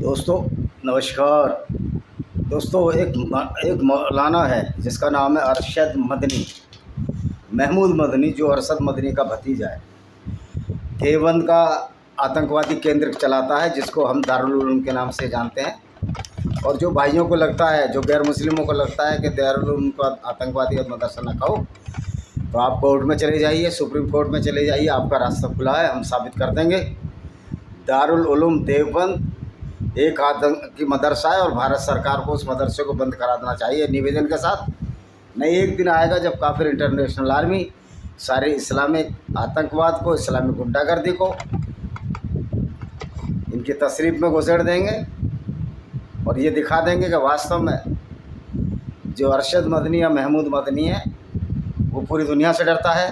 दोस्तों नमस्कार। दोस्तों एक मौलाना है जिसका नाम है अरशद मदनी, महमूद मदनी, जो अरशद मदनी का भतीजा है। देवबंद का आतंकवादी केंद्र चलाता है जिसको हम दारुल उलूम के नाम से जानते हैं। और जो भाइयों को लगता है, जो गैर मुस्लिमों को लगता है कि दारुल उलूम को आतंकवादी और मदरसा न कहो, तो आप कोर्ट में चले जाइए, सुप्रीम कोर्ट में चले जाइए, आपका रास्ता खुला है, हम साबित कर देंगे। दारुल उलूम देवबंद एक आतंकी मदरसा है और भारत सरकार को उस मदरसे को बंद करा देना चाहिए निवेदन के साथ। नहीं, एक दिन आएगा जब काफिर इंटरनेशनल आर्मी सारे इस्लामिक आतंकवाद को, इस्लामिक गुंडागर्दी को इनकी तशरीफ में घुसेड़ देंगे और ये दिखा देंगे कि वास्तव में जो अरशद मदनी या महमूद मदनी है वो पूरी दुनिया से डरता है।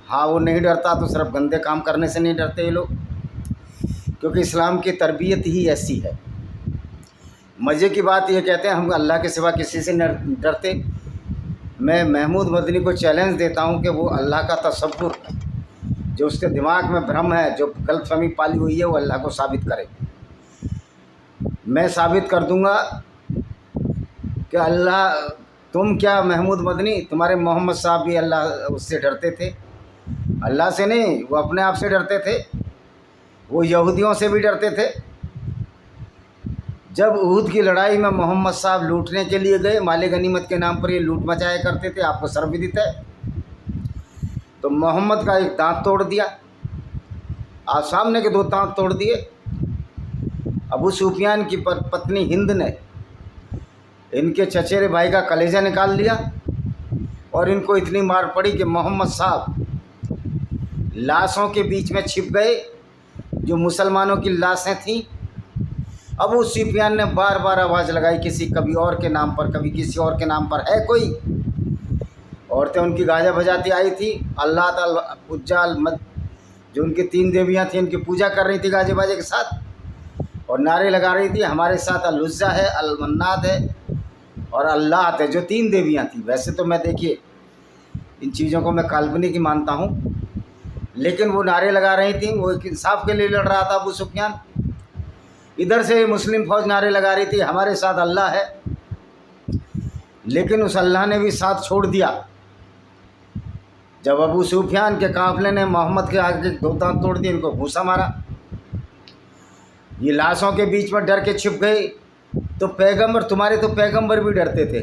हाँ, वो नहीं डरता तो सिर्फ गंदे काम करने से नहीं डरते ये लोग, क्योंकि इस्लाम की तरबियत ही ऐसी है। मज़े की बात ये कहते हैं हम अल्लाह के सिवा किसी से नहीं डरते। मैं महमूद मदनी को चैलेंज देता हूँ कि वो अल्लाह का तसव्वुर, जो उसके दिमाग में भ्रम है, जो गलतफहमी पाली हुई है, वो अल्लाह को साबित करे। मैं साबित कर दूँगा कि अल्लाह, तुम क्या महमूद मदनी, तुम्हारे मोहम्मद साहब भी अल्लाह उससे डरते थे। अल्लाह से नहीं, वो अपने आप से डरते थे। वो यहूदियों से भी डरते थे। जब उहद की लड़ाई में मोहम्मद साहब लूटने के लिए गए, माले गनीमत के नाम पर ये लूट मचाया करते थे, आपको सर्वविदित है। तो मोहम्मद का एक दांत तोड़ दिया, आप सामने के 2 दांत तोड़ दिए। अबू सुफियान की पत्नी हिंद ने इनके चचेरे भाई का कलेजा निकाल लिया और इनको इतनी मार पड़ी कि मोहम्मद साहब लाशों के बीच में छिप गए, जो मुसलमानों की लाशें थीं। अबू सुफियान ने बार बार आवाज़ लगाई, कभी और के नाम पर, कभी किसी और के नाम पर है कोई। औरतें उनकी गाजा बजाती आई थी। अल्लाह ताला उज्जाल मद, जो उनकी 3 देवियां थीं, उनकी पूजा कर रही थी गाजे बाजे के साथ और नारे लगा रही थी, हमारे साथ अल-उज़्ज़ा है, अल-मन्नात है और अल्लाह है, जो 3 देवियां थीं। वैसे तो मैं, देखिए, इन चीज़ों को मैं काल्पनिक ही मानता हूँ, लेकिन वो नारे लगा रही थी। वो एक इंसाफ के लिए लड़ रहा था अबू सुफियान। इधर से मुस्लिम फ़ौज नारे लगा रही थी, हमारे साथ अल्लाह है। लेकिन उस अल्लाह ने भी साथ छोड़ दिया जब अबू सुफियान के काफ़िले ने मोहम्मद के आगे 2 दांत तोड़ दिए, इनको घूंसा मारा। ये लाशों के बीच में डर के छिप गए। तो पैगंबर, तुम्हारे तो पैगंबर भी डरते थे।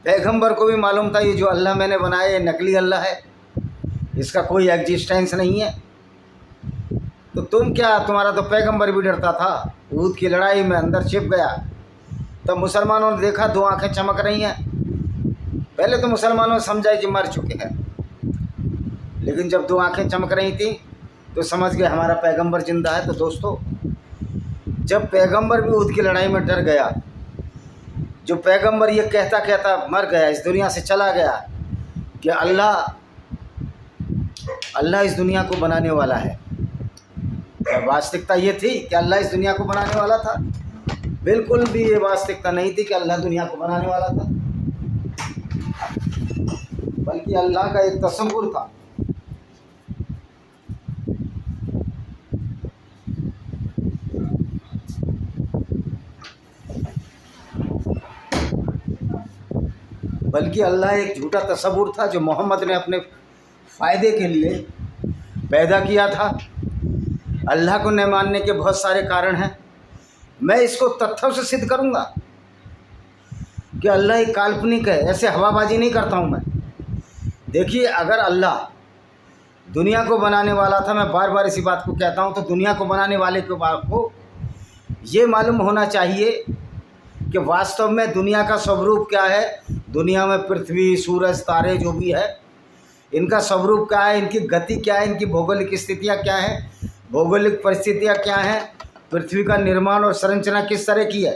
पैगंबर को भी मालूम था ये जो अल्लाह मैंने बनाया ये नकली अल्लाह है, इसका कोई एग्जिस्टेंस नहीं है। तो तुम क्या, तुम्हारा तो पैगंबर भी डरता था। उहद की लड़ाई में अंदर छिप गया। तब मुसलमानों ने देखा 2 आंखें चमक रही हैं। पहले तो मुसलमानों ने समझा कि मर चुके हैं, लेकिन जब 2 आंखें चमक रही थी तो समझ गए हमारा पैगंबर जिंदा है। तो दोस्तों, जब पैगंबर भी उहद की लड़ाई में डर गया, जो पैगंबर ये कहता कहता मर गया, इस दुनिया से चला गया कि अल्लाह इस दुनिया को बनाने वाला है। क्या वास्तविकता ये थी कि अल्लाह इस दुनिया को बनाने वाला था? बिल्कुल भी ये वास्तविकता नहीं थी कि अल्लाह दुनिया को बनाने वाला था, बल्कि अल्लाह का एक तसव्वुर था। बल्कि अल्लाह एक झूठा तसव्वुर था जो मोहम्मद ने अपने फ़ायदे के लिए पैदा किया था। अल्लाह को न मानने के बहुत सारे कारण हैं। मैं इसको तथ्यों से सिद्ध करूंगा कि अल्लाह एक काल्पनिक है। ऐसे हवाबाजी नहीं करता हूं मैं। देखिए, अगर अल्लाह दुनिया को बनाने वाला था, मैं बार बार इसी बात को कहता हूं, तो दुनिया को बनाने वाले को ये मालूम होना चाहिए कि वास्तव में दुनिया का स्वरूप क्या है। दुनिया में पृथ्वी, सूरज, तारे जो भी है, इनका स्वरूप क्या है, इनकी गति क्या है, इनकी भौगोलिक स्थितियाँ क्या हैं, भौगोलिक परिस्थितियाँ क्या हैं, पृथ्वी का निर्माण और संरचना किस तरह की है।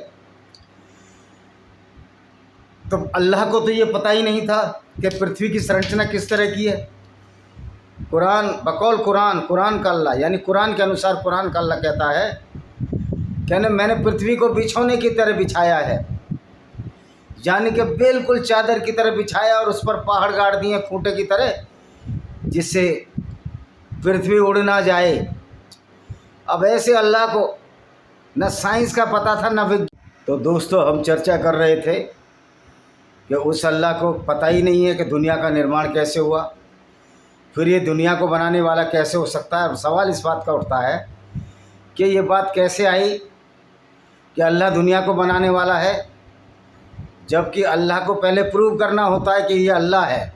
तो अल्लाह को तो ये पता ही नहीं था कि पृथ्वी की संरचना किस तरह की है। कुरान, बकौल कुरान का अल्लाह, यानी कुरान के अनुसार कुरान का अल्लाह कहता है, कहने मैंने पृथ्वी को बिछौने की तरह बिछाया है, यानी कि बिल्कुल चादर की तरह बिछाया और उस पर पहाड़ गाड़ दिए खूंटे की तरह, जिससे पृथ्वी उड़ ना जाए। अब ऐसे अल्लाह को न साइंस का पता था न विज्ञान। तो दोस्तों हम चर्चा कर रहे थे कि उस अल्लाह को पता ही नहीं है कि दुनिया का निर्माण कैसे हुआ, फिर ये दुनिया को बनाने वाला कैसे हो सकता है। सवाल इस बात का उठता है कि ये बात कैसे आई कि अल्लाह दुनिया को बनाने वाला है, जबकि अल्लाह को पहले प्रूव करना होता है कि ये अल्लाह है।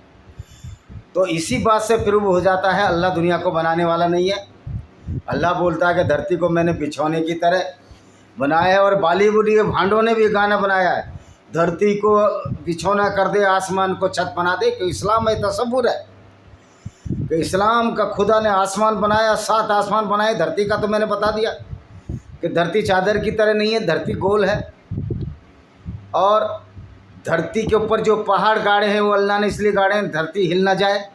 तो इसी बात से प्रूव हो जाता है अल्लाह दुनिया को बनाने वाला नहीं है। अल्लाह बोलता है कि धरती को मैंने बिछौने की तरह बनाया है, और बॉलीवुड के भांडों ने भी गाना बनाया है, धरती को बिछौना कर दे, आसमान को छत बना दे। कि इस्लाम में तसव्वुर है कि इस्लाम का खुदा ने आसमान बनाया, 7 आसमान बनाए। धरती का तो मैंने बता दिया कि धरती चादर की तरह नहीं है, धरती गोल है, और धरती के ऊपर जो पहाड़ गाड़े हैं वो अल्लाह ने इसलिए गाड़े हैं धरती हिल ना जाए।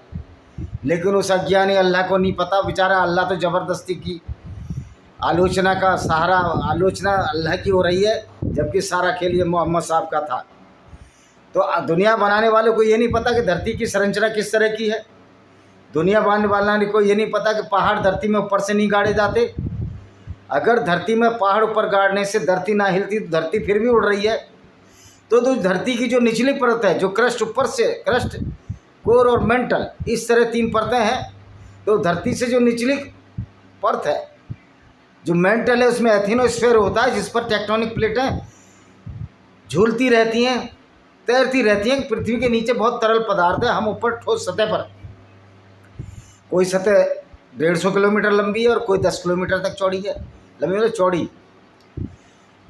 लेकिन उस अज्ञानी अल्लाह को नहीं पता, बेचारा अल्लाह तो ज़बरदस्ती की आलोचना का सहारा, आलोचना अल्लाह की हो रही है, जबकि सारा खेल ये मोहम्मद साहब का था। तो दुनिया बनाने वालों को ये नहीं पता कि धरती की संरचना किस तरह की है। दुनिया बनाने वाले को ये नहीं पता कि पहाड़ धरती में ऊपर से नहीं गाड़े जाते। अगर धरती में पहाड़ ऊपर गाड़ने से धरती ना हिलती तो धरती फिर भी उड़ रही है। तो धरती की जो निचली परत है, जो क्रस्ट ऊपर से, क्रस्ट, कोर और मेंटल, इस तरह 3 परतें हैं। तो धरती से जो निचली परत है, जो मेंटल है, उसमें एथिनोस्फीयर होता है, जिस पर टेक्टोनिक प्लेटें झूलती रहती हैं, तैरती रहती हैं। पृथ्वी के नीचे बहुत तरल पदार्थ है, हम ऊपर ठोस सतह पर, कोई सतह 150 किलोमीटर लंबी है और कोई 10 किलोमीटर तक चौड़ी है, लंबी मतलब चौड़ी,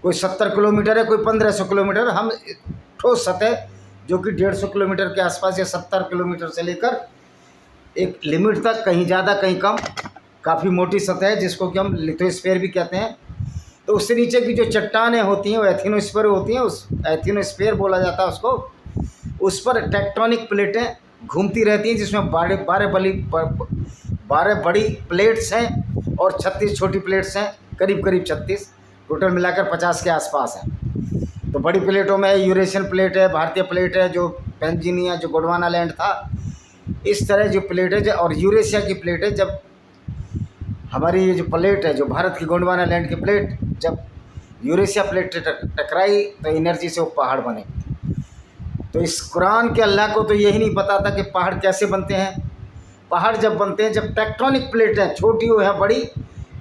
कोई 70 किलोमीटर है, कोई 1500 किलोमीटर। हम ठोस सतह जो कि 150 किलोमीटर के आसपास या 70 किलोमीटर से लेकर एक लिमिट तक, कहीं ज़्यादा कहीं कम, काफ़ी मोटी सतह है जिसको कि हम लिथोस्फीयर भी कहते हैं। तो उससे नीचे की जो चट्टानें होती हैं वो एथिनोस्फीयर होती हैं, उस एथिनोस्फीयर बोला जाता है उसको। उस पर टेक्टोनिक प्लेटें घूमती रहती हैं, जिसमें 12 बड़ी प्लेट्स हैं और 36 छोटी प्लेट्स हैं, करीब 36, टोटल मिलाकर 50 के आसपास हैं। तो बड़ी प्लेटों में यूरेशियन प्लेट है, भारतीय प्लेट है, जो पेंजिनिया, जो गोंडवाना लैंड था, इस तरह जो प्लेट है, और यूरेशिया की प्लेट है। जब हमारी ये जो प्लेट है, जो भारत की गोंडवाना लैंड की प्लेट, जब यूरेशिया प्लेट टकराई तो एनर्जी से वो पहाड़ बने। तो इस कुरान के अल्लाह को तो यही नहीं पता था कि पहाड़ कैसे बनते हैं। पहाड़ जब बनते हैं, जब टेक्टोनिक प्लेटें छोटी हो या बड़ी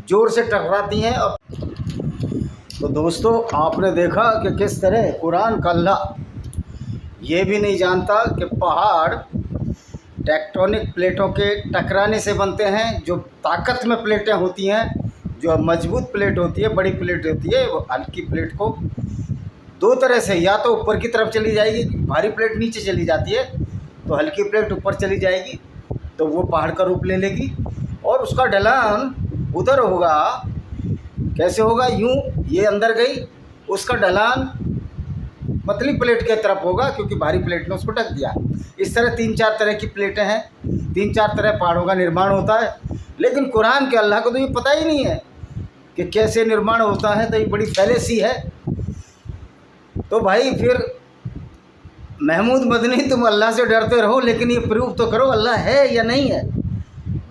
ज़ोर से टकराती हैं। और तो दोस्तों आपने देखा कि किस तरह कुरान का अल्लाह ये भी नहीं जानता कि पहाड़ टेक्टोनिक प्लेटों के टकराने से बनते हैं। जो ताकत में प्लेटें होती हैं, जो मजबूत प्लेट होती है, बड़ी प्लेट होती है, वो हल्की प्लेट को 2 तरह से, या तो ऊपर की तरफ चली जाएगी, भारी प्लेट नीचे चली जाती है, तो हल्की प्लेट ऊपर चली जाएगी, तो वो पहाड़ का रूप ले लेगी, और उसका ढलान उधर होगा। कैसे होगा? यूँ ये अंदर गई, उसका ढलान पतली प्लेट के तरफ होगा, क्योंकि भारी प्लेट ने उसको ढक दिया। इस तरह 3-4 तरह की प्लेटें हैं, 3-4 तरह पहाड़ों का निर्माण होता है। लेकिन कुरान के अल्लाह को तो ये पता ही नहीं है कि कैसे निर्माण होता है, तो ये बड़ी फैलेसी है। तो भाई फिर महमूद मदनी, तुम अल्लाह से डरते रहो, लेकिन ये प्रूव तो करो अल्लाह है या नहीं है।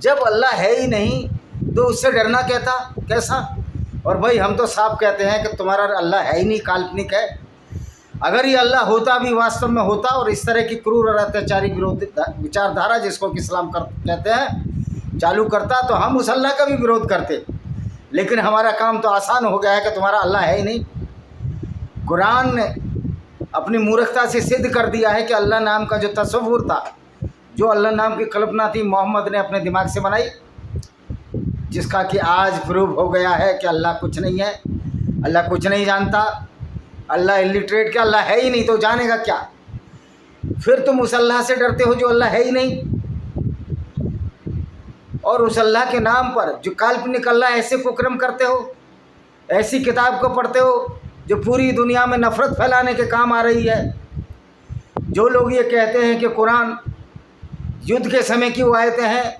जब अल्लाह है ही नहीं तो उससे डरना कैसा? और भाई हम तो साफ कहते हैं कि तुम्हारा अल्लाह है ही नहीं, काल्पनिक है। अगर ये अल्लाह होता भी, वास्तव में होता, और इस तरह की क्रूर और अत्याचारी विरोधी विचारधारा, जिसको कि इस्लाम कहते हैं, चालू करता, तो हम उस अल्लाह का भी विरोध करते। लेकिन हमारा काम तो आसान हो गया है कि तुम्हारा अल्लाह है ही नहीं। कुरान ने अपनी मूर्खता से सिद्ध कर दिया है कि अल्लाह नाम का जो तसव्वुर था, जो अल्लाह नाम की कल्पना थी, मोहम्मद ने अपने दिमाग से बनाई, जिसका कि आज प्रूव हो गया है कि अल्लाह कुछ नहीं है, अल्लाह कुछ नहीं जानता, अल्लाह इलिटरेट, क्या अल्लाह है ही नहीं, तो जानेगा क्या? फिर तुम उस अल्लाह से डरते हो जो अल्लाह है ही नहीं, और उस अल्लाह के नाम पर जो काल्पनिक अल्लाह ऐसे कुकर्म करते हो, ऐसी किताब को पढ़ते हो जो पूरी दुनिया में नफ़रत फैलाने के काम आ रही है। जो लोग ये कहते हैं कि कुरान युद्ध के समय की वो आयतें हैं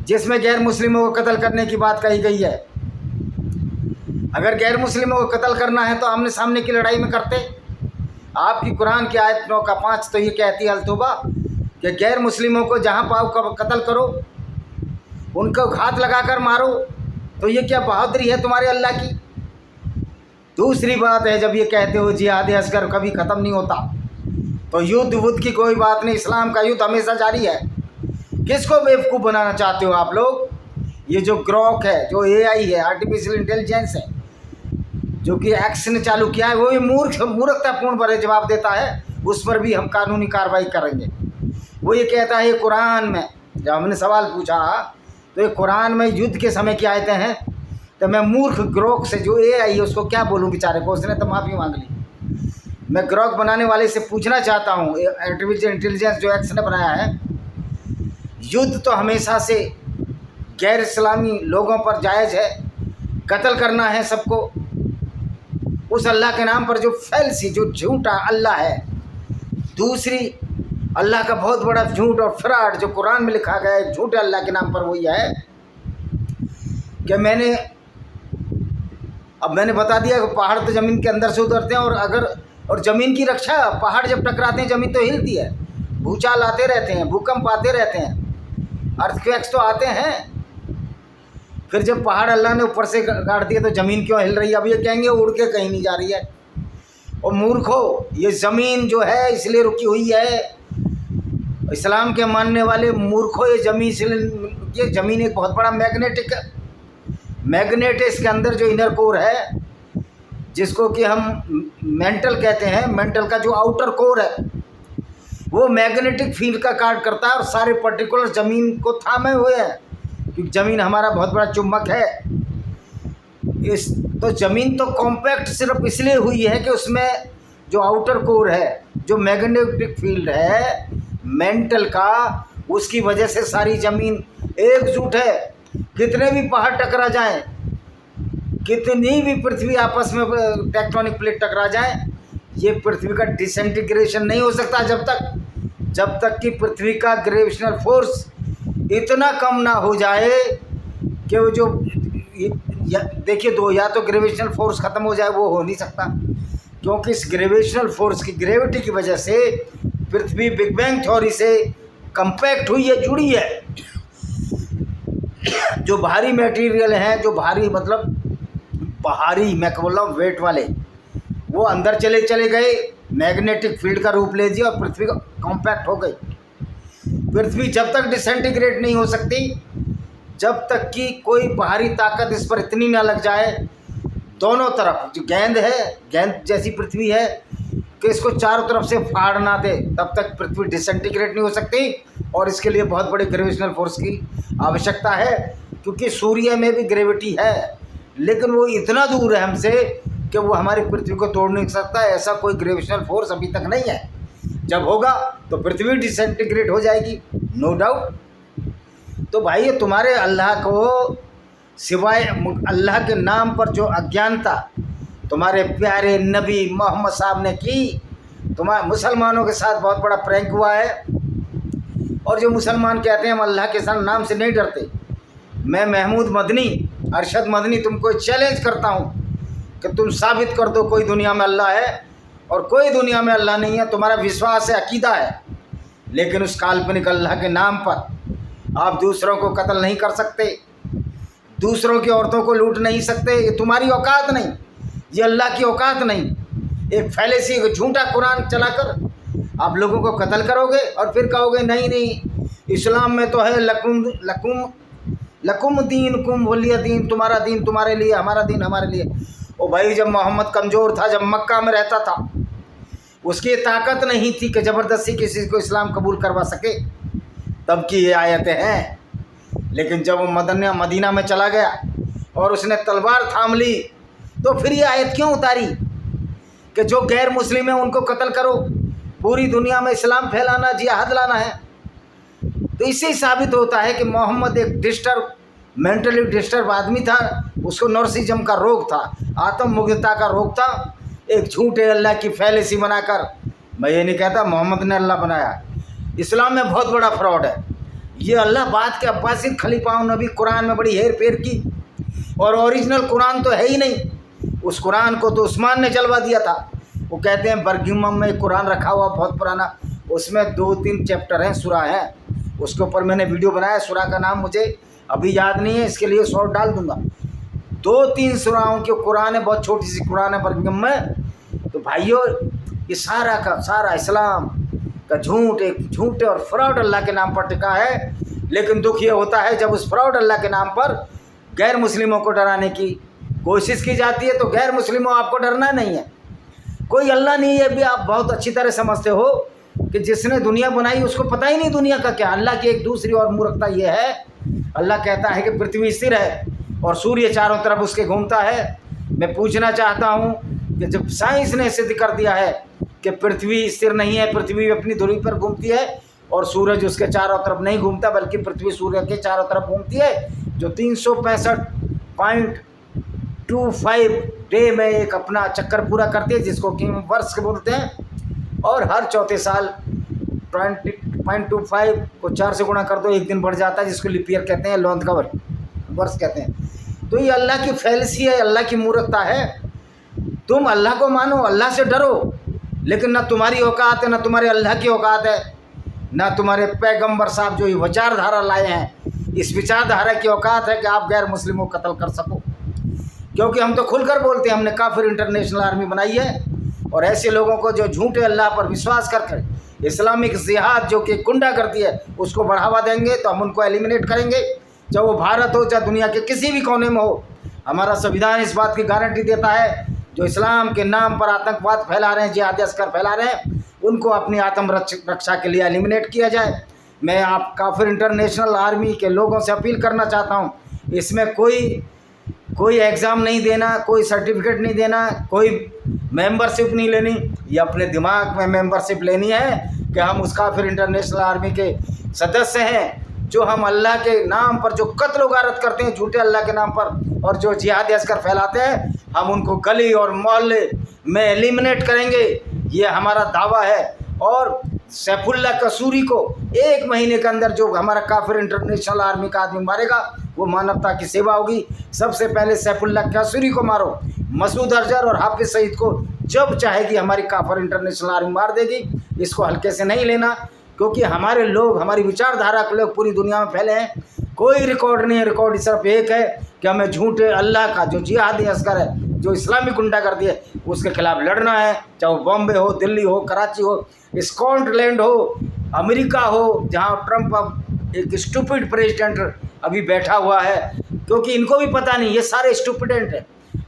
जिसमें गैर मुस्लिमों को कत्ल करने की बात कही गई है। अगर गैर मुस्लिमों को कत्ल करना है तो आमने सामने की लड़ाई में करते। आपकी कुरान की आयत 9 का 5 तो ये कहती है अल-तौबा कि गैर मुस्लिमों को जहाँ पाओ कत्ल करो, उनको घात लगाकर मारो। तो ये क्या बहादुरी है तुम्हारे अल्लाह की? दूसरी बात है, जब ये कहते हो जिहाद असगर कभी ख़त्म नहीं होता, तो युद्ध वुद्ध की कोई बात नहीं, इस्लाम का युद्ध हमेशा जारी है। किसको बेवकूफ़ बनाना चाहते हो आप लोग? ये जो ग्रॉक है, जो AI है, आर्टिफिशियल इंटेलिजेंस है, जो कि एक्स ने चालू किया है, वो भी मूर्खतापूर्ण पर जवाब देता है, उस पर भी हम कानूनी कार्रवाई करेंगे। वो ये कहता है कुरान में, जब हमने सवाल पूछा तो ये कुरान में युद्ध के समय की आयतें हैं, तो मैं मूर्ख ग्रोक से जो AI है उसको क्या बोलूँ बेचारे को, उसने तो माफ़ी मांग ली। मैं ग्रोक बनाने वाले से पूछना चाहता हूँ, आर्टिफिशियल इंटेलिजेंस जो एक्स ने बनाया है, युद्ध तो हमेशा से गैर इस्लामी लोगों पर जायज़ है, कत्ल करना है सबको, उस अल्लाह के नाम पर जो फैलसी, जो झूठा अल्लाह है। दूसरी अल्लाह का बहुत बड़ा झूठ और फ्रॉड जो कुरान में लिखा गया है झूठे अल्लाह के नाम पर, वही है कि मैंने बता दिया कि पहाड़ तो ज़मीन के अंदर से उतरते हैं, और ज़मीन की रक्षा, पहाड़ जब टकराते हैं ज़मीन तो हिलती है, भूचाल आते रहते हैं, भूकंप आते रहते हैं, अर्थक्वेक्स तो आते हैं। फिर जब पहाड़ अल्लाह ने ऊपर से गाड़ दिए तो ज़मीन क्यों हिल रही है? अब ये कहेंगे उड़ के कहीं नहीं जा रही है। और मूर्खो, ये ज़मीन जो है इसलिए रुकी हुई है, इस्लाम के मानने वाले मूर्खों, ये ज़मीन एक बहुत बड़ा मैग्नेट है। इसके अंदर जो इनर कोर है, जिसको कि हम मेंटल कहते हैं, मेंटल का जो आउटर कोर है वो मैग्नेटिक फील्ड का कार्य करता है और सारे पर्टिकुलर ज़मीन को थामे हुए हैं, क्योंकि ज़मीन हमारा बहुत बड़ा चुंबक है। तो ज़मीन तो कॉम्पैक्ट सिर्फ इसलिए हुई है कि उसमें जो आउटर कोर है, जो मैग्नेटिक फील्ड है मेंटल का, उसकी वजह से सारी ज़मीन एकजुट है। कितने भी पहाड़ टकरा जाएं, कितनी भी पृथ्वी आपस में टेक्टोनिक प्लेट टकरा जाए, ये पृथ्वी का डिसइंटीग्रेशन नहीं हो सकता जब तक कि पृथ्वी का ग्रेविटेशनल फोर्स इतना कम ना हो जाए कि वो जो देखिए या तो ग्रेविटेशनल फोर्स ख़त्म हो जाए, वो हो नहीं सकता, क्योंकि इस ग्रेविटेशनल फोर्स की, ग्रेविटी की वजह से पृथ्वी बिग बैंग थ्योरी से कंपैक्ट हुई है, जुड़ी है। जो भारी मटेरियल हैं, जो भारी मतलब भारी, मैं बोल रहा हूँ वेट वाले, वो अंदर चले गए, मैग्नेटिक फील्ड का रूप ले दिया और पृथ्वी कॉम्पैक्ट हो गई। पृथ्वी जब तक डिसइंटीग्रेट नहीं हो सकती, जब तक कि कोई बाहरी ताकत इस पर इतनी ना लग जाए, दोनों तरफ जो गेंद जैसी पृथ्वी है कि इसको चारों तरफ से फाड़ ना दे, तब तक पृथ्वी डिसइंटीग्रेट नहीं हो सकती। और इसके लिए बहुत बड़े ग्रेविटेशनल फोर्स की आवश्यकता है, क्योंकि सूर्य में भी ग्रेविटी है, लेकिन वो इतना दूर है हमसे कि वो हमारी पृथ्वी को तोड़ नहीं सकता। ऐसा कोई ग्रेविटेशनल फोर्स अभी तक नहीं है। जब होगा तो पृथ्वी डिसइंटीग्रेट हो जाएगी, नो डाउट। तो भाई, ये तुम्हारे अल्लाह को सिवाय अल्लाह के नाम पर जो अज्ञानता तुम्हारे प्यारे नबी मोहम्मद साहब ने की, तुम्हारे मुसलमानों के साथ बहुत बड़ा प्रैंक हुआ है। और जो मुसलमान कहते हैं हम अल्लाह के नाम से नहीं डरते, मैं महमूद मदनी, अरशद मदनी तुमको चैलेंज करता हूँ कि तुम साबित कर दो कोई दुनिया में अल्लाह है और कोई दुनिया में अल्लाह नहीं है। तुम्हारा विश्वास है, अकीदा है, लेकिन उस काल्पनिक अल्लाह के नाम पर आप दूसरों को कत्ल नहीं कर सकते, दूसरों की औरतों को लूट नहीं सकते। ये तुम्हारी औकात नहीं, ये अल्लाह की औकात नहीं। एक फैलेसी, एक झूठा कुरान चलाकर आप लोगों को कत्ल करोगे और फिर कहोगे नहीं इस्लाम में तो है लकुम दीन कुम वलिया दीन, तुम्हारा दीन तुम्हारे लिए, हमारा दीन हमारे लिए। ओ भाई, जब मोहम्मद कमज़ोर था, जब मक्का में रहता था, उसकी ताकत नहीं थी कि ज़बरदस्ती किसी को इस्लाम कबूल करवा सके, तब की ये आयतें हैं। लेकिन जब वो मदीना में चला गया और उसने तलवार थाम ली, तो फिर ये आयत क्यों उतारी कि जो गैर मुस्लिम है उनको कत्ल करो, पूरी दुनिया में इस्लाम फैलाना, जिहाद लाना है। तो इससे ही साबित होता है कि मोहम्मद एक मेंटली डिस्टर्ब आदमी था, उसको नर्सिज्म का रोग था, आत्ममुग्धता का रोग था। एक झूठे अल्लाह की फैलेसी बनाकर, मैं ये नहीं कहता मोहम्मद ने अल्लाह बनाया, इस्लाम में बहुत बड़ा फ्रॉड है ये। अल्लाह बात के अब्बासी खलीफाओं ने भी कुरान में बड़ी हेर फेर की, और ओरिजिनल कुरान तो है ही नहीं। उस कुरान को तो उस्मान ने जलवा दिया था। वो कहते हैं बर्गिमम में कुरान रखा हुआ बहुत पुराना, उसमें 2-3 चैप्टर हैं, सूरा है, उसके ऊपर मैंने वीडियो बनाया। सूरा का नाम मुझे अभी याद नहीं है, इसके लिए शॉर्ट डाल दूंगा। 2-3 सूराओं की कुरान है, बहुत छोटी सी कुरान है मरियम में। तो भाइयों ये सारा का सारा इस्लाम का झूठ, एक झूठ और फ्रॉड अल्लाह के नाम पर टिका है। लेकिन दुख ये होता है जब उस फ्रॉड अल्लाह के नाम पर गैर मुस्लिमों को डराने की कोशिश की जाती है। तो गैर मुस्लिमों आपको डरना नहीं है, कोई अल्लाह नहीं है, भी आप बहुत अच्छी तरह समझते हो कि जिसने दुनिया बनाई उसको पता ही नहीं दुनिया का क्या। अल्लाह की एक दूसरी और मूर्खता ये है, अल्लाह कहता है कि पृथ्वी स्थिर है और सूर्य चारों तरफ उसके घूमता है। मैं पूछना चाहता हूँ कि जब साइंस ने सिद्ध कर दिया है कि पृथ्वी स्थिर नहीं है, पृथ्वी अपनी धुरी पर घूमती है और सूरज उसके चारों तरफ नहीं घूमता बल्कि पृथ्वी सूर्य के चारों तरफ घूमती है, जो 365.25 डे में एक अपना चक्कर पूरा करती है, जिसको कि वर्ष बोलते हैं। और हर चौथे साल 20.25 को 4 से गुणा कर दो, एक दिन बढ़ जाता है, जिसको लीप ईयर कहते हैं, लौंद का वर्ष कहते हैं। तो ये अल्लाह की फैलसी है, अल्लाह की मूर्खता है। तुम अल्लाह को मानो, अल्लाह से डरो, लेकिन ना तुम्हारी औकात है, ना तुम्हारे अल्लाह की औकात है, ना तुम्हारे पैगंबर साहब जो ये विचारधारा लाए हैं, इस विचारधारा की औकात है कि आप गैर मुस्लिमों को कत्ल कर सको। क्योंकि हम तो खुलकर बोलते हैं, हमने काफिर इंटरनेशनल आर्मी बनाई है और ऐसे लोगों को जो झूठे अल्लाह पर विश्वास करके इस्लामिक जिहाद जो कि गुंडागर्दी है उसको बढ़ावा देंगे, तो हम उनको एलिमिनेट करेंगे, चाहे वो भारत हो चाहे दुनिया के किसी भी कोने में हो। हमारा संविधान इस बात की गारंटी देता है, जो इस्लाम के नाम पर आतंकवाद फैला रहे हैं, जिहादी अस्कर फैला रहे हैं, उनको अपनी आत्म रक्षा के लिए एलिमिनेट किया जाए। मैं आप काफिर इंटरनेशनल आर्मी के लोगों से अपील करना चाहता हूँ, इसमें कोई एग्ज़ाम नहीं देना, कोई सर्टिफिकेट नहीं देना, कोई मेंबरशिप नहीं लेनी। ये अपने दिमाग में मेंबरशिप लेनी है कि हम उस काफिर इंटरनेशनल आर्मी के सदस्य हैं, जो हम अल्लाह के नाम पर जो कत्ल उगारत करते हैं झूठे अल्लाह के नाम पर, और जो जिहादी अस्कर फैलाते हैं, हम उनको गली और मोहल्ले में एलिमिनेट करेंगे। ये हमारा दावा है। और सैफुल्लाह कसूरी को 1 महीने के अंदर जो हमारा काफिर इंटरनेशनल आर्मी का आदमी मारेगा वो मानवता की सेवा होगी। सबसे पहले सैफुल्लाह कसूरी को मारो, मसूद अजहर और हाफिज सईद को जब चाहेगी हमारी काफिर इंटरनेशनल आर्मी मार देगी। इसको हल्के से नहीं लेना, क्योंकि हमारे लोग, हमारी विचारधारा के लोग पूरी दुनिया में फैले हैं। कोई रिकॉर्ड नहीं है, रिकॉर्ड सिर्फ एक है कि हमें झूठे अल्लाह का जो जिहादी अस्कर है, जो इस्लामी गुंडागर्दी है, उसके खिलाफ लड़ना है, चाहे वो बॉम्बे हो, दिल्ली हो, कराची हो, स्कॉटलैंड हो, अमेरिका हो, जहाँ ट्रंप अब एक स्टूपिड प्रेसिडेंट अभी बैठा हुआ है। क्योंकि इनको भी पता नहीं, ये सारे स्टूपिडेंट हैं,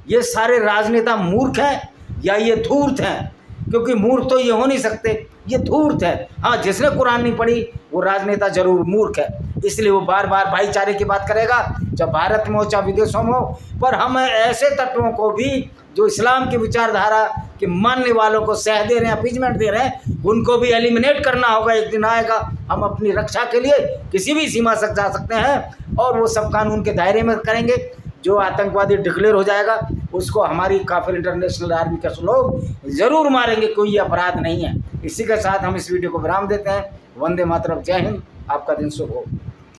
ये सारे राजनेता मूर्ख हैं या ये धूर्त हैं। क्योंकि मूर्ख तो ये हो नहीं सकते, ये धूर्त है। हाँ, जिसने कुरान नहीं पढ़ी वो राजनेता जरूर मूर्ख है, इसलिए वो बार बार भाईचारे की बात करेगा, चाहे भारत में हो चाहे विदेशों में हो। पर हम ऐसे तत्वों को भी जो इस्लाम की विचारधारा के मानने वालों को सह दे रहे हैं, अपीजमेंट दे रहे हैं, उनको भी एलिमिनेट करना होगा। एक दिन आएगा हम अपनी रक्षा के लिए किसी भी सीमा तक जा सकते हैं और वो सब कानून के दायरे में करेंगे। जो आतंकवादी डिक्लेयर हो जाएगा उसको हमारी काफिर इंटरनेशनल आर्मी के लोग ज़रूर मारेंगे, कोई अपराध नहीं है। इसी के साथ हम इस वीडियो को विराम देते हैं। वंदे मातरम, जय हिंद, आपका दिन शुभ हो।